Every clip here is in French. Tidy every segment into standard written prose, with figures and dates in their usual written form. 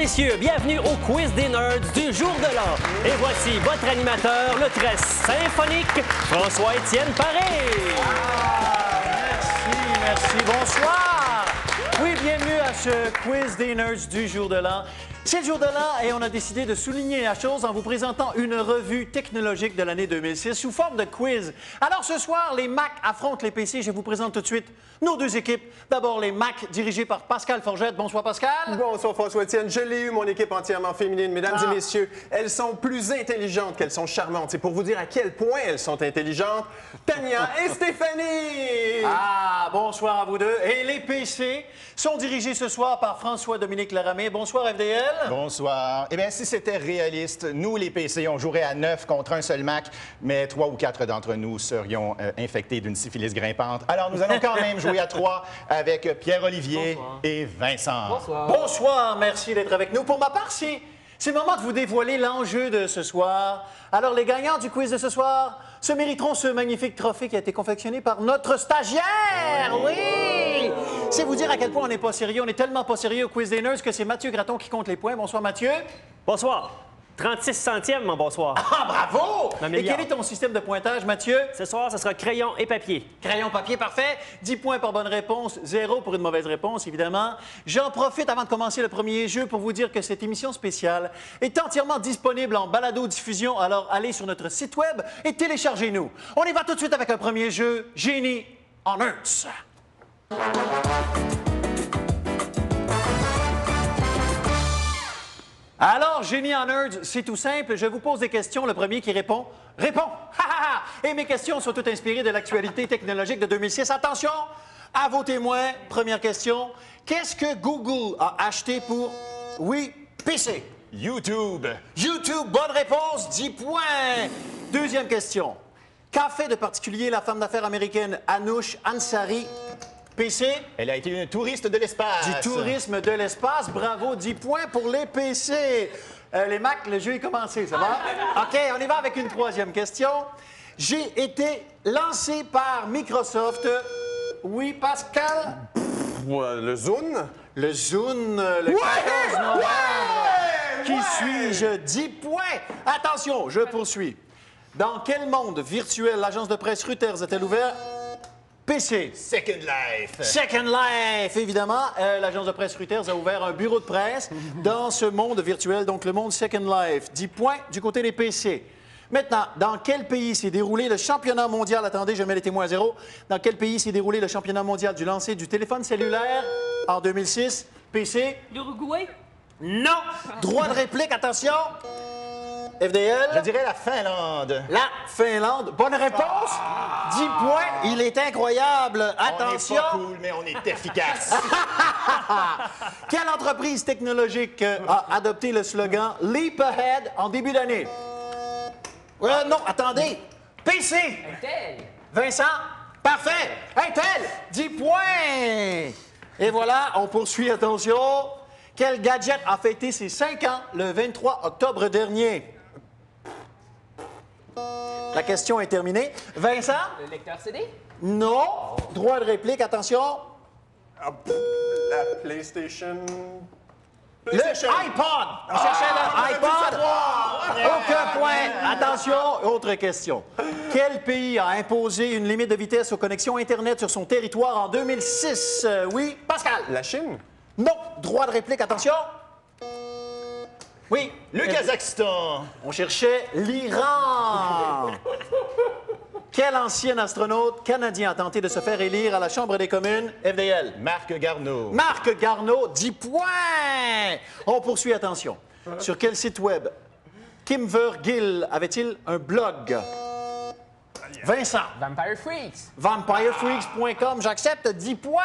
messieurs, bienvenue au Quiz des Nerds du jour de l'an. Et voici votre animateur, le très symphonique, François-Étienne Paré. Merci. Bonsoir. Oui, bienvenue à ce Quiz des Nerds du jour de l'an. C'est le jour de l'an et on a décidé de souligner la chose en vous présentant une revue technologique de l'année 2006 sous forme de quiz. Alors ce soir, les Mac affrontent les PC. Je vous présente tout de suite nos deux équipes. D'abord, les Mac dirigés par Pascal Forgette. Bonsoir, Pascal. Bonsoir, François-Étienne. Je l'ai eu, mon équipe entièrement féminine. Mesdames et messieurs, elles sont plus intelligentes qu'elles sont charmantes. C'est pour vous dire à quel point elles sont intelligentes. Tania et Stéphanie! Bonsoir à vous deux. Et les PC sont dirigés ce soir par François-Dominique Laramé. Bonsoir, FDL. Bonsoir. Eh bien, si c'était réaliste, nous, les PC, on jouerait à 9 contre un seul Mac, mais 3 ou 4 d'entre nous serions infectés d'une syphilis grimpante. Alors, nous allons quand même jouer à 3 avec Pierre-Olivier et Vincent. Bonsoir. Bonsoir, merci d'être avec nous. Pour ma part, c'est le moment de vous dévoiler l'enjeu de ce soir. Alors, les gagnants du quiz de ce soir se mériteront ce magnifique trophée qui a été confectionné par notre stagiaire. Oui! C'est vous dire à quel point on n'est pas sérieux. On est tellement pas sérieux au quiz des nerds que c'est Mathieu Graton qui compte les points. Bonsoir, Mathieu. Bonsoir. 36 centièmes, mon bonsoir. Ah, bravo! Un Et milliard. quel est ton système de pointage, Mathieu? Ce soir, ce sera crayon et papier. Crayon, papier, parfait. 10 points par bonne réponse, 0 pour une mauvaise réponse, évidemment. J'en profite avant de commencer le premier jeu pour vous dire que cette émission spéciale est entièrement disponible en balado-diffusion. Alors, allez sur notre site web et téléchargez-nous. On y va tout de suite avec un premier jeu, Génie en Nerds. Alors, Génie en Nerds, c'est tout simple. Je vous pose des questions. Le premier qui répond, répond. Ha, ha, ha. Et mes questions sont toutes inspirées de l'actualité technologique de 2006. Attention, à vos témoins. Première question. Qu'est-ce que Google a acheté pour, oui, PC? YouTube. YouTube, bonne réponse, 10 points. Deuxième question. Qu'a fait de particulier la femme d'affaires américaine Anoush Ansari? PC? Elle a été une touriste de l'espace. Du tourisme de l'espace. Bravo, 10 points pour les PC. Les Mac, le jeu est commencé, ça va? OK, on y va avec une troisième question. J'ai été lancé par Microsoft. Oui, Pascal? Le Zune? Le Zune, le 14 novembre. Qui suis-je? 10 points. Attention, je poursuis. Dans quel monde virtuel l'agence de presse Reuters est-elle ouverte? PC. Second Life. Second Life, évidemment. L'agence de presse Reuters a ouvert un bureau de presse dans ce monde virtuel, donc le monde Second Life. 10 points du côté des PC. Maintenant, dans quel pays s'est déroulé le championnat mondial? Attendez, je mets les témoins à zéro. Dans quel pays s'est déroulé le championnat mondial du lancer du téléphone cellulaire en 2006? PC? L'Uruguay? Non! Droit de réplique, attention. FDL? Je dirais la Finlande. La Finlande. Bonne réponse. 10 points. Il est incroyable. Attention. On n'est pas cool, mais on est efficace. Quelle entreprise technologique a adopté le slogan Leap Ahead en début d'année? Non, attendez. PC. Intel. Vincent. Parfait. Intel. 10 points. Et voilà, on poursuit. Attention. Quel gadget a fêté ses 5 ans le 23 octobre dernier? La question est terminée. Vincent? Le lecteur CD? Non. Droit de réplique, attention. La PlayStation? Le iPod. On cherchait le iPod. Aucun point. Attention, autre question. Quel pays a imposé une limite de vitesse aux connexions Internet sur son territoire en 2006? Oui, Pascal? La Chine? Non. Droit de réplique, attention. Oui. Le Kazakhstan. On cherchait l'Iran. Quel ancien astronaute canadien a tenté de se faire élire à la Chambre des communes? FDL. Marc Garneau. Marc Garneau, 10 points. On poursuit, attention. Sur quel site web Kim Vergil avait-il un blog? Vincent. Vampire Freaks. VampireFreaks.com, j'accepte 10 points.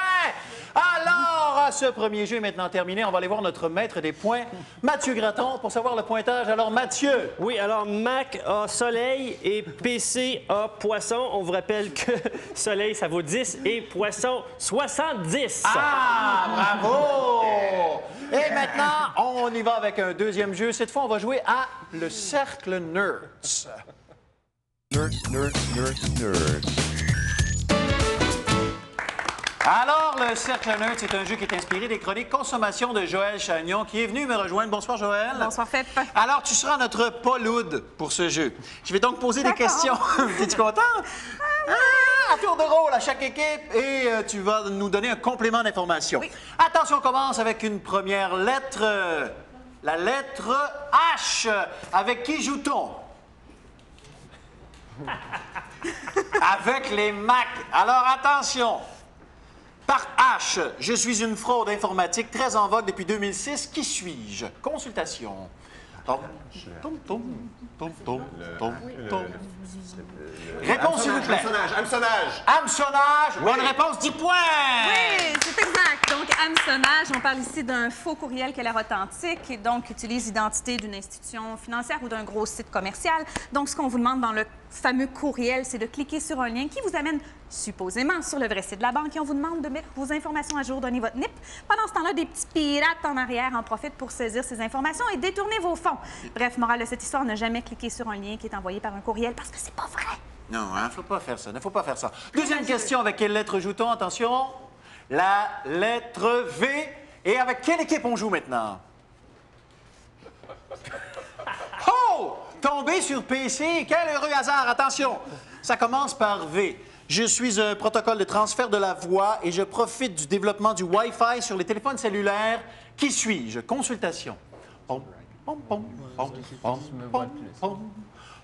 Alors, ce premier jeu est maintenant terminé. On va aller voir notre maître des points, Mathieu Graton, pour savoir le pointage. Alors, Mathieu. Oui, alors Mac a soleil et PC a poisson. On vous rappelle que soleil, ça vaut 10 et poisson, 70. Ah, bravo! Et maintenant, on y va avec un deuxième jeu. Cette fois, on va jouer à le Cercle Nerds. Nerd. Alors, le Cercle Nerd, c'est un jeu qui est inspiré des chroniques consommation de Joël Chagnon, qui est venu me rejoindre. Bonsoir, Joël. Bonsoir, Fep. Alors, tu seras notre Pauloud pour ce jeu. Je vais donc poser des questions. Es-tu content? À tour de rôle à chaque équipe et tu vas nous donner un complément d'information. Oui. Attention, on commence avec une première lettre. La lettre H. Avec qui joue-t-on? Avec les Mac. Alors, attention. Par H, je suis une fraude informatique très en vogue depuis 2006. Qui suis-je? Consultation. Tom, tom, tom, tom, tom, tom, tom. Réponse, s'il vous plaît. Hameçonnage. Hameçonnage. Bonne réponse, 10 points. Oui, c'est exact. Donc, hameçonnage, on parle ici d'un faux courriel qui a l'air authentique et donc utilise l'identité d'une institution financière ou d'un gros site commercial. Donc, ce qu'on vous demande dans le fameux courriel, c'est de cliquer sur un lien qui vous amène supposément sur le vrai site de la banque et on vous demande de mettre vos informations à jour, donner votre NIP. Pendant ce temps-là, des petits pirates en arrière en profitent pour saisir ces informations et détourner vos fonds. Bref, morale de cette histoire, ne jamais cliquer sur un lien qui est envoyé par un courriel parce que c'est pas vrai. Non, hein, faut pas faire ça. Ne faut pas faire ça. Deuxième question, avec quelle lettre joue-t-on? Attention, la lettre V. Et avec quelle équipe on joue maintenant? Oh! Tombé sur PC, quel heureux hasard! Attention, ça commence par V. Je suis un protocole de transfert de la voix et je profite du développement du Wi-Fi sur les téléphones cellulaires. Qui suis-je? Consultation. Pom, pom, pom, pom, pom, pom, pom.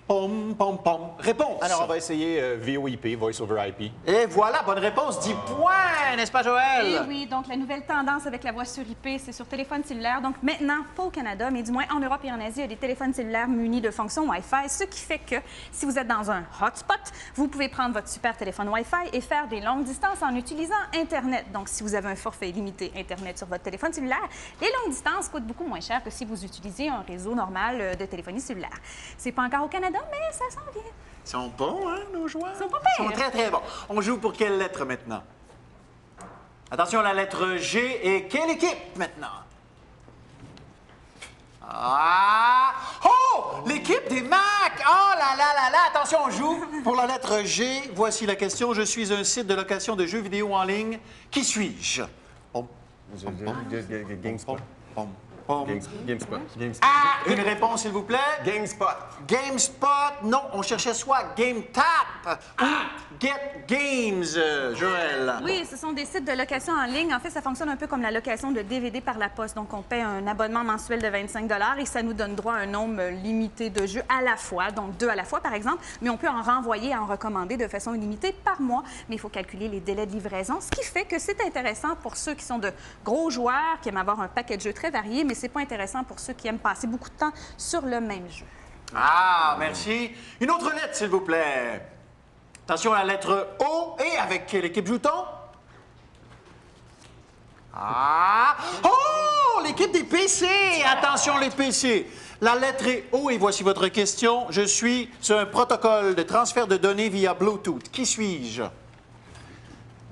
Pom, pom, pom. Réponse. Alors, on va essayer VoIP, Voice over IP. Et voilà, bonne réponse. 10 points, n'est-ce pas, Joël? Et oui, donc la nouvelle tendance avec la voix sur IP, c'est sur téléphone cellulaire. Donc maintenant, pas au Canada, mais du moins en Europe et en Asie, il y a des téléphones cellulaires munis de fonctions Wi-Fi, ce qui fait que si vous êtes dans un hotspot, vous pouvez prendre votre super téléphone Wi-Fi et faire des longues distances en utilisant Internet. Donc si vous avez un forfait limité Internet sur votre téléphone cellulaire, les longues distances coûtent beaucoup moins cher que si vous utilisez un réseau normal de téléphonie cellulaire. C'est pas encore au Canada, mais ça s'en vient. Ils sont bons, hein, nos joueurs? Ils sont pas Ils sont pires. très, très bons. On joue pour quelle lettre maintenant? Attention, la lettre G. Et quelle équipe maintenant? Ah! Oh! L'équipe des Mac! Oh là là là là! Attention, on joue pour la lettre G. Voici la question. Je suis un site de location de jeux vidéo en ligne. Qui suis-je? Pom, GameSpot. pom, pom. GameSpot. Ah! Une réponse, s'il vous plaît. GameSpot. GameSpot, non, on cherchait soit GameTap ou Get Games, Joël. Oui, ce sont des sites de location en ligne. En fait, ça fonctionne un peu comme la location de DVD par la poste. Donc, on paie un abonnement mensuel de 25 $ et ça nous donne droit à un nombre limité de jeux à la fois, donc 2 à la fois, par exemple. Mais on peut en renvoyer et en recommander de façon illimitée par mois. Mais il faut calculer les délais de livraison, ce qui fait que c'est intéressant pour ceux qui sont de gros joueurs, qui aiment avoir un paquet de jeux très variés, mais c'est pas intéressant pour ceux qui aiment passer beaucoup de temps sur le même jeu. Ah, merci. Une autre lettre, s'il vous plaît. Attention à la lettre O. Et avec quelle équipe joue-t-on? Ah! Oh! L'équipe des PC! Attention, les PC. La lettre est O et voici votre question. Je suis sur un protocole de transfert de données via Bluetooth. Qui suis-je?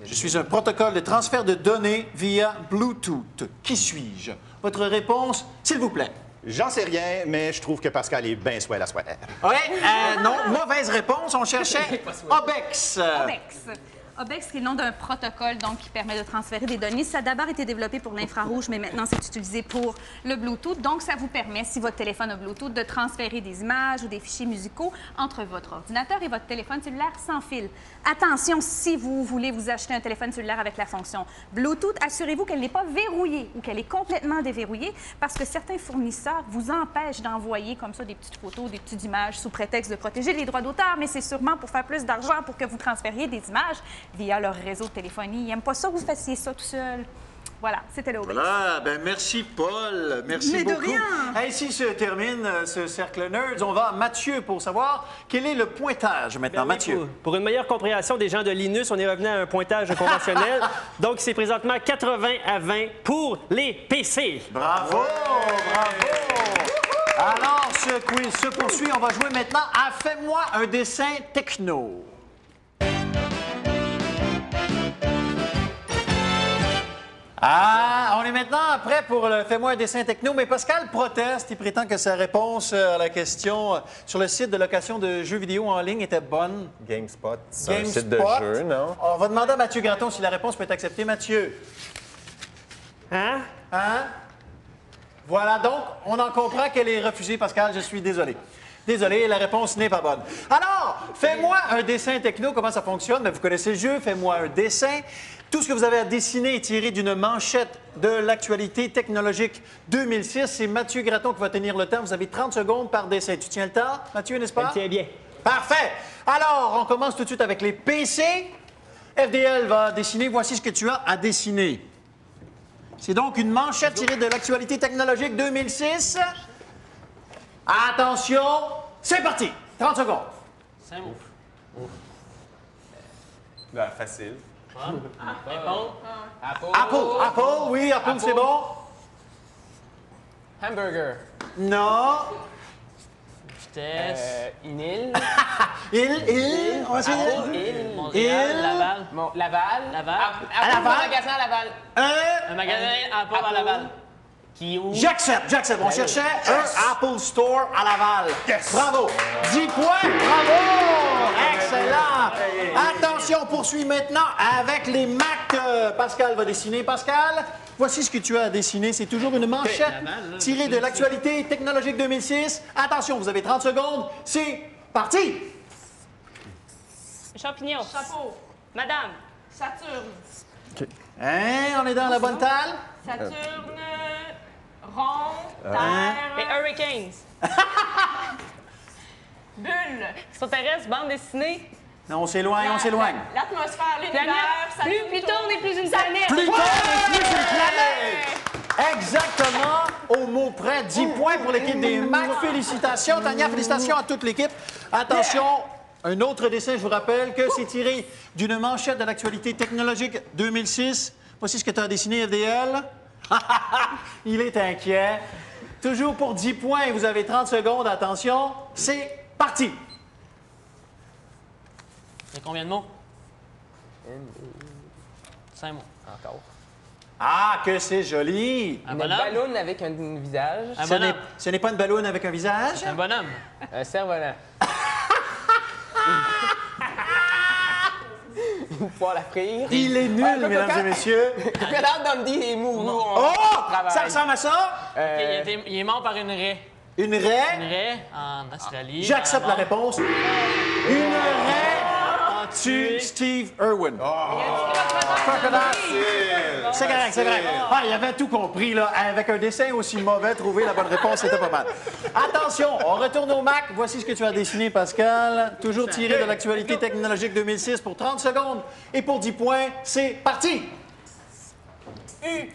Je suis un protocole de transfert de données via Bluetooth. Qui suis-je? Votre réponse, s'il vous plaît. J'en sais rien, mais je trouve que Pascal est bien soit la soit. Oui, non, mauvaise réponse. On cherchait OBEX. OBEX. OBEX, c'est le nom d'un protocole donc, qui permet de transférer des données. Ça a d'abord été développé pour l'infrarouge, mais maintenant, c'est utilisé pour le Bluetooth. Donc, ça vous permet, si votre téléphone a Bluetooth, de transférer des images ou des fichiers musicaux entre votre ordinateur et votre téléphone cellulaire sans fil. Attention, si vous voulez vous acheter un téléphone cellulaire avec la fonction Bluetooth, assurez-vous qu'elle n'est pas verrouillée ou qu'elle est complètement déverrouillée parce que certains fournisseurs vous empêchent d'envoyer comme ça des petites photos, des petites images sous prétexte de protéger les droits d'auteur, mais c'est sûrement pour faire plus d'argent pour que vous transfériez des images via leur réseau de téléphonie. Ils n'aiment pas ça que vous fassiez ça tout seul. Voilà, c'était le OBEX. Voilà, ben merci Paul, merci Mais de beaucoup. rien. Ainsi se termine ce cercle Nerds. On va à Mathieu pour savoir quel est le pointage maintenant. Ben oui, Mathieu. pour une meilleure compréhension des gens de Linus, on est revenu à un pointage conventionnel. Donc, c'est présentement 80-20 pour les PC. Bravo, bravo. Alors, ce quiz se poursuit. On va jouer maintenant à Fais-moi un dessin techno. Ah, on est maintenant prêt pour le Fais-moi un dessin techno, mais Pascal proteste. Il prétend que sa réponse à la question sur le site de location de jeux vidéo en ligne était bonne. GameSpot, c'est un site de GameSpot. jeu, non? On va demander à Mathieu Graton si la réponse peut être acceptée. Mathieu. Hein? Hein? Voilà, donc, on en comprend qu'elle est refusée, Pascal. Je suis désolé. Désolé, la réponse n'est pas bonne. Alors, fais-moi un dessin techno. Comment ça fonctionne? Vous connaissez le jeu. Fais-moi un dessin. Tout ce que vous avez à dessiner est tiré d'une manchette de l'actualité technologique 2006. C'est Mathieu Graton qui va tenir le temps. Vous avez 30 secondes par dessin. Tu tiens le temps, Mathieu, n'est-ce pas? Tiens bien. Parfait. Alors, on commence tout de suite avec les PC. FDL va dessiner. Voici ce que tu as à dessiner. C'est donc une manchette tirée de l'actualité technologique 2006. Attention, c'est parti. 30 secondes. C'est bon. Ben, facile. Apple, oui, Apple, c'est bon. Hamburger. Non. Vitesse. Une île. Il, on va essayer. Île. Montréal. Il- Laval. Bon, Laval. Laval. À Laval. Un magasin à Laval. Un magasin Apple à Laval. Qui est où? J'accepte. On cherchait un Apple Store à Laval. Bravo. 10 points. Bravo. Excellent. Attention, on poursuit maintenant avec les Mac. Pascal va dessiner. Pascal, voici ce que tu as à dessiner. C'est toujours une manchette tirée de l'actualité technologique 2006. Attention, vous avez 30 secondes. C'est parti. Champignon. Chapeau. Madame. Saturne. Hein, on est dans la bonne talle. Saturne. Rond. Terre. Et Hurricanes. Bulle. Extraterrestre, bande dessinée. Non, on s'éloigne. L'atmosphère, l'univers. Planète. Saturne, Pluton n'est plus une planète. Pluton n'est plus une planète. Exactement, au mot près. 10 points pour l'équipe des Mac. Félicitations, Tania. Félicitations à toute l'équipe. Attention, un autre dessin, je vous rappelle que c'est tiré d'une manchette de l'actualité technologique 2006. Voici ce que tu as dessiné, FDL. Il est inquiet. Toujours pour 10 points, vous avez 30 secondes. Attention, c'est parti. Il y a combien de mots? 5 mots. Encore. Ah, que c'est joli. Un Une bonhomme? ballon avec un visage. Un bonhomme. Ce n'est pas une ballonne avec un visage. Un bonhomme. Un cerf-volant. Une poêle à frire. Il est nul, mesdames et messieurs. Crocodile Dundee est mou. Nous, on Oh! travaille. Ça ressemble à ça? Il est mort par une raie. Une Une raie. raie en Australie. J'accepte la réponse. Une raie a tué tué Steve Irwin. Crocodile. C'est correct. Ah, il avait tout compris, là. Avec un dessin aussi mauvais, trouver la bonne réponse, c'était pas mal. Attention, on retourne au Mac. Voici ce que tu as dessiné, Pascal. Toujours tiré de l'actualité technologique 2006 pour 30 secondes. Et pour 10 points, c'est parti. I.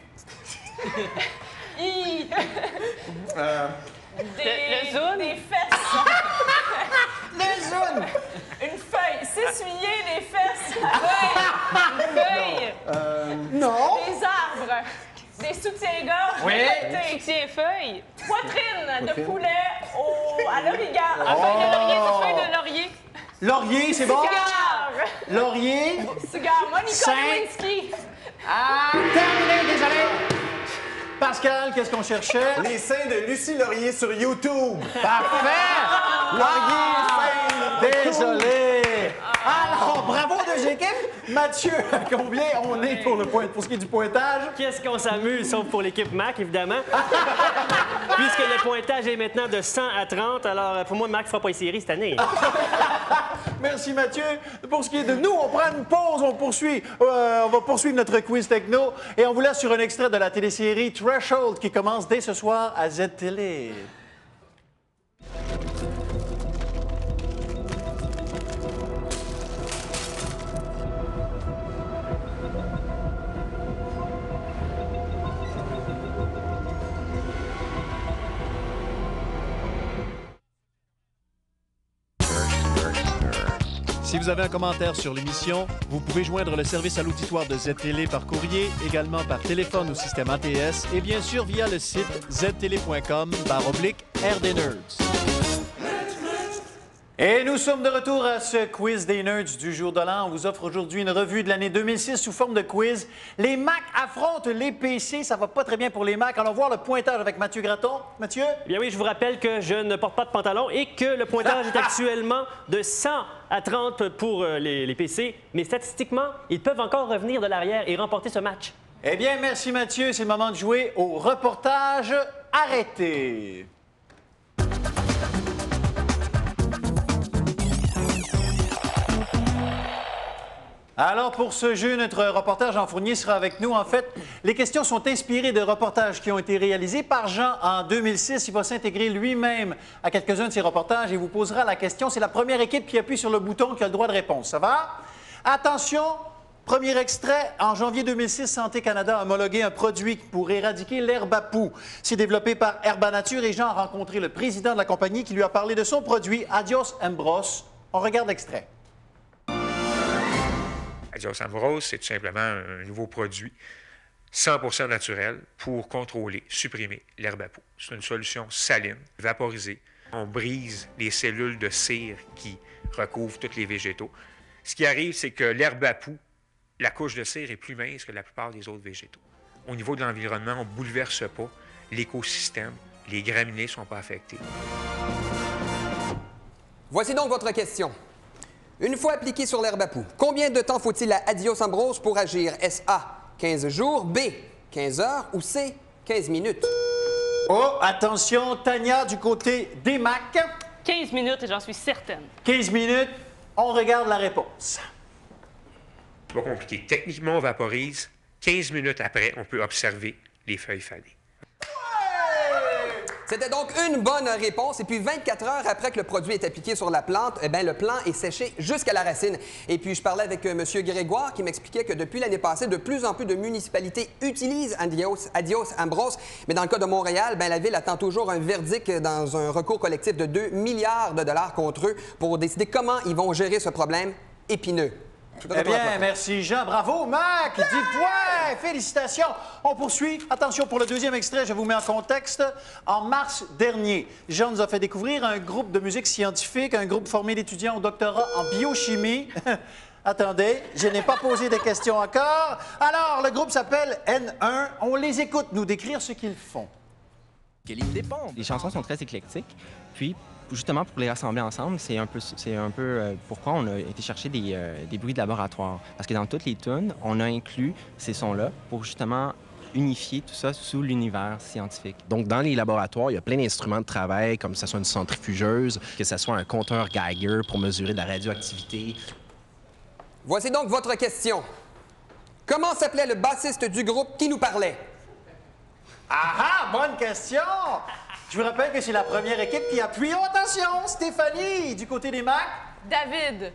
Le zoom. Des fesses. Les zones. Une feuille. S'essuyer les fesses. Feuille. Non. Des arbres. Des soutiens-gorge. Oui. Soutien feuille. Poitrine de poulet à l'origan. Feuille de laurier. C'est feuille de laurier. Laurier, c'est bon? Cigare. Laurier. Cigare. Monica Saint- Lewinsky. Terminé, désolé. Pascal, qu'est-ce qu'on cherchait? Les seins de Lucie Laurier sur YouTube. Parfait! Laurier, désolé! Alors, bravo deux équipes! Mathieu, à combien on est pour ce qui est du pointage? Qu'est-ce qu'on s'amuse, sauf pour l'équipe Mac, évidemment. Puisque le pointage est maintenant de 100 à 30, alors pour moi, Mac ne fera pas les séries cette année. Merci Mathieu. Pour ce qui est de nous, on prend une pause, on va poursuivre notre quiz techno et on vous laisse sur un extrait de la télésérie Threshold qui commence dès ce soir à Z-Télé. Si vous avez un commentaire sur l'émission, vous pouvez joindre le service à l'auditoire de Z-Télé par courrier, également par téléphone ou système ATS et bien sûr via le site ztele.com/RDNerds. Et nous sommes de retour à ce quiz des nerds du jour de l'an. On vous offre aujourd'hui une revue de l'année 2006 sous forme de quiz. Les Mac affrontent les PC. Ça va pas très bien pour les Mac. Allons voir le pointage avec Mathieu Graton. Mathieu? Eh bien oui, je vous rappelle que je ne porte pas de pantalon et que le pointage est actuellement de 100 à 30 pour les PC. Mais statistiquement, ils peuvent encore revenir de l'arrière et remporter ce match. Eh bien, merci Mathieu. C'est le moment de jouer au reportage arrêté. Alors, pour ce jeu, notre reporter Jean Fournier sera avec nous. En fait, les questions sont inspirées de reportages qui ont été réalisés par Jean en 2006. Il va s'intégrer lui-même à quelques-uns de ces reportages et vous posera la question. C'est la première équipe qui appuie sur le bouton qui a le droit de réponse. Ça va? Attention, premier extrait. En janvier 2006, Santé Canada a homologué un produit pour éradiquer l'herbe à poux. C'est développé par Herba Nature et Jean a rencontré le président de la compagnie qui lui a parlé de son produit, Adios Ambros. On regarde l'extrait. Adios Ambros, c'est tout simplement un nouveau produit 100% naturel pour contrôler, supprimer l'herbe à poux. C'est une solution saline, vaporisée. On brise les cellules de cire qui recouvrent tous les végétaux. Ce qui arrive, c'est que l'herbe à poux, la couche de cire est plus mince que la plupart des autres végétaux. Au niveau de l'environnement, on ne bouleverse pas l'écosystème. Les graminées ne sont pas affectées. Voici donc votre question. Une fois appliqué sur l'herbe à poux, combien de temps faut-il à Adios Ambros pour agir? Est-ce A, 15 jours, B, 15 heures ou C, 15 minutes? Oh, attention, Tania, du côté des Mac. 15 minutes et j'en suis certaine. 15 minutes, on regarde la réponse. Pas compliqué. Techniquement, on vaporise. 15 minutes après, on peut observer les feuilles fanées. C'était donc une bonne réponse. Et puis 24 heures après que le produit est appliqué sur la plante, eh bien, le plant est séché jusqu'à la racine. Et puis je parlais avec M. Grégoire qui m'expliquait que depuis l'année passée, de plus en plus de municipalités utilisent Adios Ambros. Mais dans le cas de Montréal, bien, la ville attend toujours un verdict dans un recours collectif de 2 milliards de dollars contre eux pour décider comment ils vont gérer ce problème épineux. Eh bien, merci Jean. Bravo, Mac! 10 points! Félicitations! On poursuit. Attention, pour le deuxième extrait, je vous mets en contexte. En mars dernier, Jean nous a fait découvrir un groupe de musique scientifique, un groupe formé d'étudiants au doctorat en biochimie. Attendez, je n'ai pas posé de questions encore. Alors, le groupe s'appelle N1. On les écoute nous décrire ce qu'ils font. Les chansons sont très éclectiques. Puis, justement, pour les rassembler ensemble, c'est un peu pourquoi on a été chercher des bruits de laboratoire. Parce que dans toutes les tunes, on a inclus ces sons-là pour justement unifier tout ça sous l'univers scientifique. Donc, dans les laboratoires, il y a plein d'instruments de travail, comme que ce soit une centrifugeuse, que ce soit un compteur Geiger pour mesurer de la radioactivité. Voici donc votre question. Comment s'appelait le bassiste du groupe qui nous parlait? Ah ah, bonne question! Je vous rappelle que c'est la première équipe qui appuie. Oh, attention, Stéphanie, du côté des Mac. David.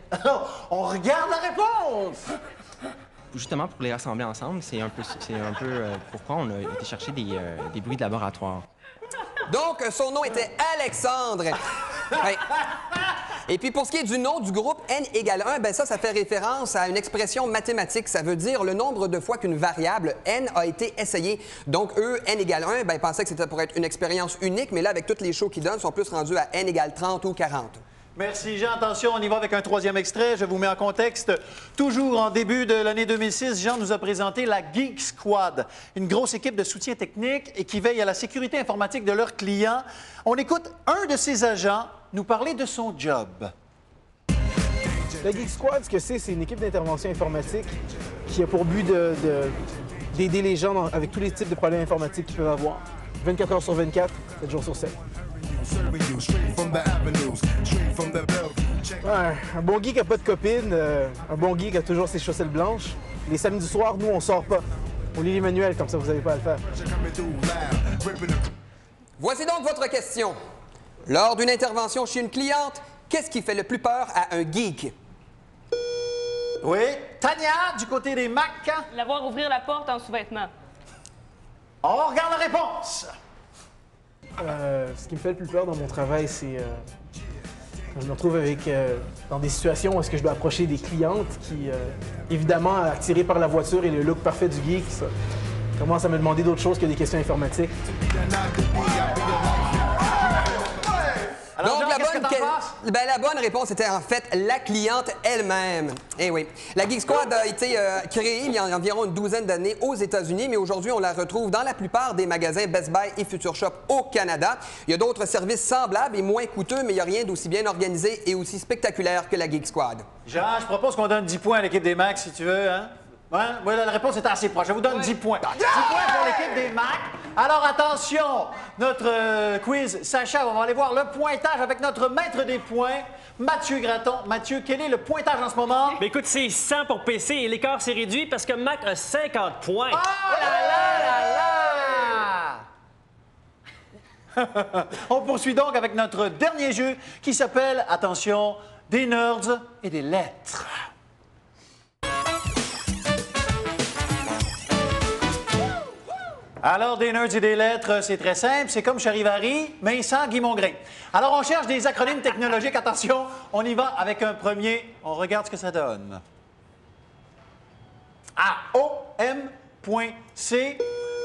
On regarde la réponse. Justement, pour les rassembler ensemble, c'est un peu pourquoi on a été chercher des bruits de laboratoire. Donc, son nom était Alexandre. Ouais. Et puis, pour ce qui est du nom du groupe N égale 1, bien ça fait référence à une expression mathématique. Ça veut dire le nombre de fois qu'une variable N a été essayée. Donc, eux, N égale 1, bien, ils pensaient que c'était pour être une expérience unique, mais là, avec toutes les shows qu'ils donnent, ils sont plus rendus à N égale 30 ou 40. Merci, Jean. Attention, on y va avec un troisième extrait. Je vous mets en contexte. Toujours en début de l'année 2006, Jean nous a présenté la Geek Squad, une grosse équipe de soutien technique et qui veille à la sécurité informatique de leurs clients. On écoute un de ses agents nous parler de son job. La Geek Squad, ce que c'est une équipe d'intervention informatique qui a pour but d'aider les gens avec tous les types de problèmes informatiques qu'ils peuvent avoir. 24 heures sur 24, 7 jours sur 7. Ouais, un bon geek qui n'a pas de copine, un bon geek qui a toujours ses chaussettes blanches. Les samedis soirs, nous, on sort pas. On lit les manuels, comme ça, vous n'avez pas à le faire. Voici donc votre question. Lors d'une intervention chez une cliente, qu'est-ce qui fait le plus peur à un geek? Oui, Tania, du côté des Mac. La voir ouvrir la porte en sous-vêtements. On regarde la réponse. Ce qui me fait le plus peur dans mon travail, c'est quand je me retrouve dans des situations où est-ce que je dois approcher des clientes qui, évidemment, attirées par la voiture et le look parfait du geek, ça commencent à me demander d'autres choses que des questions informatiques. Donc, la bonne que t'en penses? Ben, la bonne réponse était en fait la cliente elle-même. Eh oui. La Geek Squad a été créée il y a environ une douzaine d'années aux États-Unis, mais aujourd'hui, on la retrouve dans la plupart des magasins Best Buy et Future Shop au Canada. Il y a d'autres services semblables et moins coûteux, mais il n'y a rien d'aussi bien organisé et aussi spectaculaire que la Geek Squad. Jean, je propose qu'on donne 10 points à l'équipe des Macs, si tu veux, hein? Ouais, voilà, la réponse est assez proche. Je vous donne 10 points. 10 points pour l'équipe des Macs. Alors, attention, notre quiz Sacha, on va aller voir le pointage avec notre maître des points, Mathieu Graton. Mathieu, quel est le pointage en ce moment? Ben écoute, c'est 100 pour PC et l'écart s'est réduit parce que Mac a 50 points. Oh là là là là! On poursuit donc avec notre dernier jeu qui s'appelle, attention, des nerds et des lettres. Alors, des nerds et des lettres, c'est très simple. C'est comme Charivari, mais sans Guy Mongrain. Alors, on cherche des acronymes technologiques. Attention, on y va avec un premier. On regarde ce que ça donne. AOM.C.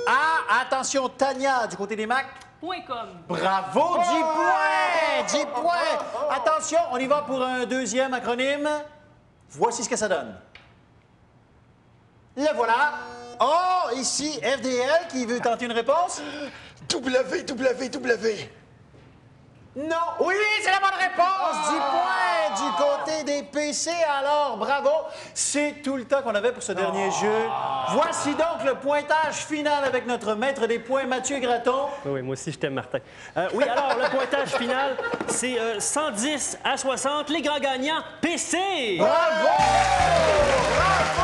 Ah, attention, Tania, du côté des Macs. .com. Bravo, 10 points! 10 points! Attention, on y va pour un deuxième acronyme. Voici ce que ça donne. Le voilà. Oh, ici, FDL, qui veut tenter une réponse? www. Non. Oui, c'est la bonne réponse! 10 points du côté des PC. Alors, bravo. C'est tout le temps qu'on avait pour ce dernier jeu. Voici donc le pointage final avec notre maître des points, Mathieu Graton. Oui, moi aussi, je t'aime, Martin. Oui, alors, le pointage final, c'est 110 à 60. Les grands gagnants, PC! Bravo! Bravo!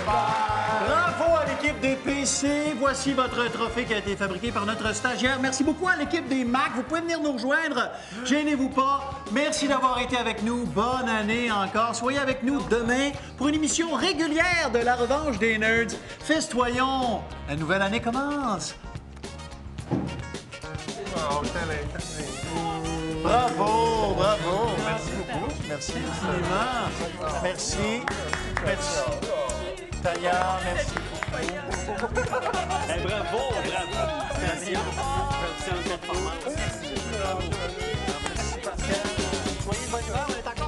Bravo à l'équipe des PC. Voici votre trophée qui a été fabriqué par notre stagiaire. Merci beaucoup à l'équipe des Mac. Vous pouvez venir nous rejoindre. Gênez-vous pas. Merci d'avoir été avec nous. Bonne année encore. Soyez avec nous demain pour une émission régulière de la revanche des nerds. Festoyons. La nouvelle année commence. Bravo, bravo. Merci beaucoup. Merci infiniment. Merci. Merci. Tania, merci. Bravo, bravo. Merci. Merci. Merci, Pascal. Soyez bonne humeur, on est encore